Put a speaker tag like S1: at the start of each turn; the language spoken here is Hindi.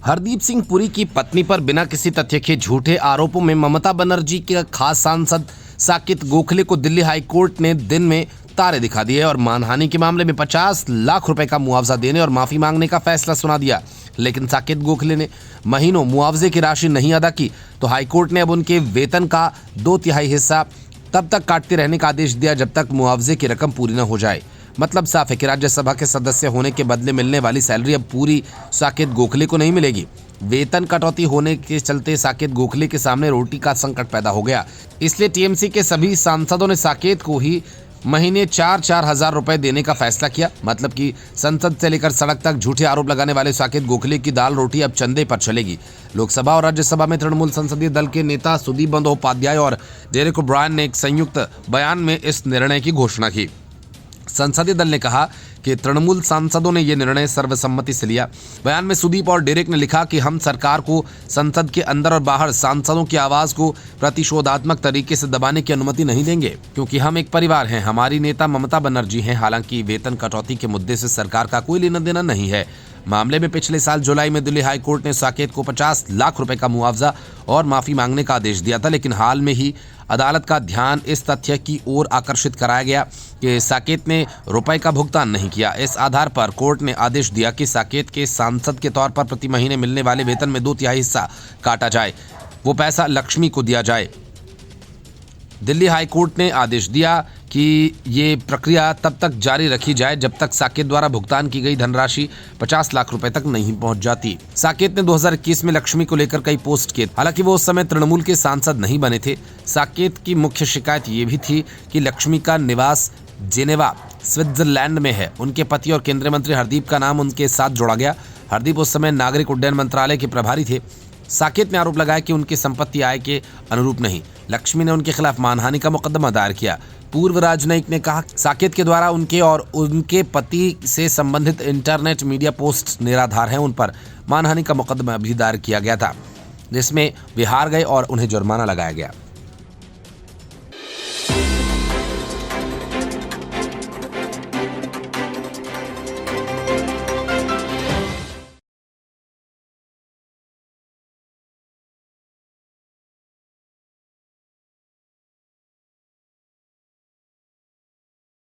S1: हरदीप सिंह पुरी की पत्नी पर बिना किसी तथ्य के झूठे आरोपों में ममता बनर्जी के खास सांसद साकेत गोखले को दिल्ली हाई कोर्ट ने दिन में तारे दिखा दिए और मानहानि के मामले में 50 लाख रुपए का मुआवजा देने और माफी मांगने का फैसला सुना दिया। लेकिन साकेत गोखले ने महीनों मुआवजे की राशि नहीं अदा की तो हाईकोर्ट ने अब उनके वेतन का 2/3 हिस्सा तब तक काटते रहने का आदेश दिया जब तक मुआवजे की रकम पूरी न हो जाए। मतलब साफ है कि राज्यसभा के सदस्य होने के बदले मिलने वाली सैलरी अब पूरी साकेत गोखले को नहीं मिलेगी। वेतन कटौती होने के चलते साकेत गोखले के सामने रोटी का संकट पैदा हो गया। इसलिए टीएमसी के सभी सांसदों ने साकेत को ही महीने 4-4 हजार रुपए देने का फैसला किया। मतलब कि संसद से लेकर सड़क तक झूठे आरोप लगाने वाले साकेत गोखले की दाल रोटी अब चंदे पर चलेगी। लोकसभा और राज्यसभा में तृणमूल संसदीय दल के नेता सुदीप बंदोपाध्याय और डेरेक ओब्रायन ने एक संयुक्त बयान में इस निर्णय की घोषणा की। संसदीय दल ने कहा कि तृणमूल सांसदों ने यह निर्णय सर्वसम्मति से लिया। बयान में सुदीप और डेरेक ने लिखा कि हम सरकार को संसद के अंदर और बाहर सांसदों की आवाज को प्रतिशोधात्मक तरीके से दबाने की अनुमति नहीं देंगे, क्योंकि हम एक परिवार हैं। हमारी नेता ममता बनर्जी हैं। हालांकि वेतन कटौती के मुद्दे से सरकार का कोई लेना देना नहीं है। मामले में पिछले साल जुलाई में दिल्ली हाई कोर्ट ने साकेत को 50 लाख रुपए का मुआवजा और माफी मांगने का आदेश दिया था। लेकिन हाल में ही अदालत का ध्यान इस तथ्य की ओर आकर्षित कराया गया कि साकेत ने रुपए का भुगतान नहीं किया। इस आधार पर कोर्ट ने आदेश दिया कि साकेत के सांसद के तौर पर प्रति महीने मिलने वाले वेतन में 2/3 हिस्सा काटा जाए, वो पैसा लक्ष्मी को दिया जाए। दिल्ली हाई कोर्ट ने आदेश दिया कि ये प्रक्रिया तब तक जारी रखी जाए जब तक साकेत द्वारा भुगतान की गई धनराशि 50 लाख रुपए तक नहीं पहुंच जाती। साकेत ने 2021 में लक्ष्मी को लेकर कई पोस्ट किए। हालांकि वो उस समय तृणमूल के सांसद नहीं बने थे। साकेत की मुख्य शिकायत ये भी थी कि लक्ष्मी का निवास जेनेवा स्विट्जरलैंड में है। उनके पति और केंद्रीय मंत्री हरदीप का नाम उनके साथ जोड़ा गया। हरदीप उस समय नागरिक उड्डयन मंत्रालय के प्रभारी थे। साकेत ने आरोप लगाया कि उनकी संपत्ति आय के अनुरूप नहीं। लक्ष्मी ने उनके खिलाफ मानहानि का मुकदमा दायर किया। पूर्व राजनयिक ने कहा साकेत के द्वारा उनके और उनके पति से संबंधित इंटरनेट मीडिया पोस्ट निराधार हैं। उन पर मानहानि का मुकदमा भी दायर किया गया था, जिसमें वे हार गए और उन्हें जुर्माना लगाया गया।